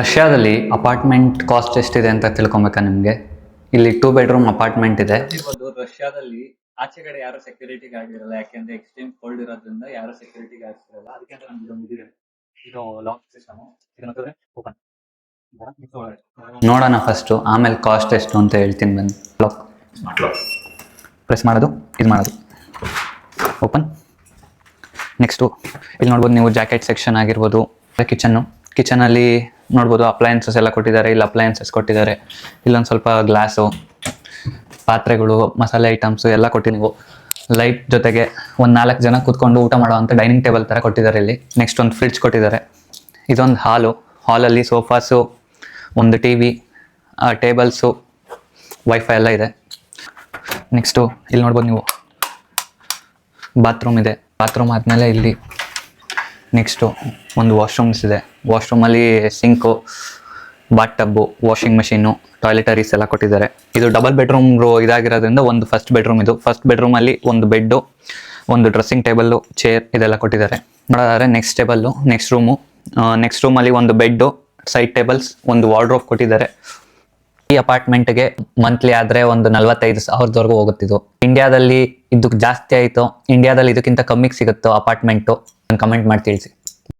ರಷ್ಯಾದಲ್ಲಿ apartment cost ಎಷ್ಟಿದೆ ಅಂತ ತಿಳ್ಕೊಬೇಕಾ ನಿಮ್ಗೆ? ಇಲ್ಲಿ 2 ಬೆಡ್ರೂಮ್ ಅಪಾರ್ಟ್ಮೆಂಟ್ ಇದೆ. ರಷ್ಯಾದಲ್ಲಿ ಆಚೆಗಡೆ ಯಾರು ಸೆಕ್ಯೂರಿಟಿ ಗಾರ್ಡ್ ಇರಲ್ಲ, ಯಾಕೆಂದ್ರೆ ಎಕ್ಸ್ಟ್ರೀಮ್ ಕೋಲ್ಡ್ ಇರೋದ್ರಿಂದ ಯಾರು ಸೆಕ್ಯೂರಿಟಿ ಗಾರ್ಡ್ಸ್ ಇರಲ್ಲ. ಅದಕ್ಕೆ ಅಂತ ನಮ್ಗೆ ಇದು ಲಾಕ್ ಸಿಸ್ಟಮ್. ಇದನ್ನ ಓಪನ್ ನೋಡೋಣ ಫಸ್ಟ್, ಆಮೇಲೆ ಕಾಸ್ಟ್ ಎಷ್ಟು ಅಂತ ಹೇಳ್ತೀನಿ. ಬನ್ನಿ. ಲಾಕ್ ಪ್ರೆಸ್ ಮಾಡೋದು, ಇದು ಮಾಡೋದು, ಓಪನ್. ನೆಕ್ಸ್ಟು ಇಲ್ಲಿ ನೋಡ್ಬೋದು ನೀವು ಜಾಕೆಟ್ ಸೆಕ್ಷನ್ ಆಗಿರ್ಬೋದು. ಕಿಚನಲ್ಲಿ ನೋಡ್ಬೋದು ಅಪ್ಲಯನ್ಸಸ್ ಎಲ್ಲ ಕೊಟ್ಟಿದ್ದಾರೆ. ಇಲ್ಲಿ ಅಪ್ಲಯನ್ಸಸ್ ಕೊಟ್ಟಿದ್ದಾರೆ. ಇಲ್ಲೊಂದು ಸ್ವಲ್ಪ ಗ್ಲಾಸು, ಪಾತ್ರೆಗಳು, ಮಸಾಲೆ ಐಟಮ್ಸು ಎಲ್ಲ ಕೊಟ್ಟು ನೀವು ಲೈಟ್ ಜೊತೆಗೆ ಒಂದು 4 ಜನ ಕೂತ್ಕೊಂಡು ಊಟ ಮಾಡೋವಂಥ ಡೈನಿಂಗ್ ಟೇಬಲ್ ಥರ ಕೊಟ್ಟಿದ್ದಾರೆ. ಇಲ್ಲಿ ನೆಕ್ಸ್ಟ್ ಒಂದು ಫ್ರಿಡ್ಜ್ ಕೊಟ್ಟಿದ್ದಾರೆ. ಇದೊಂದು ಹಾಲಲ್ಲಿ ಸೋಫಾಸು, ಒಂದು ಟಿ ವಿ, ಟೇಬಲ್ಸು, ವೈಫೈ ಎಲ್ಲ ಇದೆ. ನೆಕ್ಸ್ಟು ಇಲ್ಲಿ ನೋಡ್ಬೋದು ನೀವು ಬಾತ್ರೂಮ್ ಇದೆ. ಬಾತ್ರೂಮ್ ಆದಮೇಲೆ ಇಲ್ಲಿ ನೆಕ್ಸ್ಟು ಒಂದು ವಾಶ್ರೂಮ್ಸ್ ಇದೆ. ವಾಶ್ರೂಮಲ್ಲಿ sink, bath tub, washing machine, toiletries ಎಲ್ಲ ಕೊಟ್ಟಿದ್ದಾರೆ. ಇದು ಡಬಲ್ ಬೆಡ್ರೂಮ್ ಇದಾಗಿರೋದ್ರಿಂದ ಒಂದು ಫಸ್ಟ್ ಬೆಡ್ರೂಮ್. ಇದು ಫಸ್ಟ್ ಬೆಡ್ರೂಮಲ್ಲಿ ಒಂದು ಬೆಡ್ಡು, ಒಂದು ಡ್ರೆಸ್ಸಿಂಗ್ ಟೇಬಲ್ಲು, ಚೇರ್ ಇದೆಲ್ಲ ಕೊಟ್ಟಿದ್ದಾರೆ. ನೋಡೋದಾದ್ರೆ ನೆಕ್ಸ್ಟ್ ರೂಮಲ್ಲಿ ಒಂದು ಬೆಡ್ಡು, ಸೈಡ್ ಟೇಬಲ್ಸ್, ಒಂದು ವಾರ್ಡ್ರೋಬ್ ಕೊಟ್ಟಿದ್ದಾರೆ. ಈ ಅಪಾರ್ಟ್ಮೆಂಟ್ಗೆ ಮಂತ್ಲಿ ಆದರೆ ಒಂದು 45,000ವರೆಗೂ ಹೋಗುತ್ತಿದ್ದು. ಇಂಡಿಯಾದಲ್ಲಿ ಇದಕ್ಕೆ ಜಾಸ್ತಿ ಆಯಿತು, ಇಂಡಿಯಾದಲ್ಲಿ ಇದಕ್ಕಿಂತ ಕಮ್ಮಿಗೆ ಸಿಗುತ್ತೋ ಅಪಾರ್ಟ್ಮೆಂಟು? ಕಮೆಂಟ್ ಮಾಡಿ ತಿಳಿಸಿ.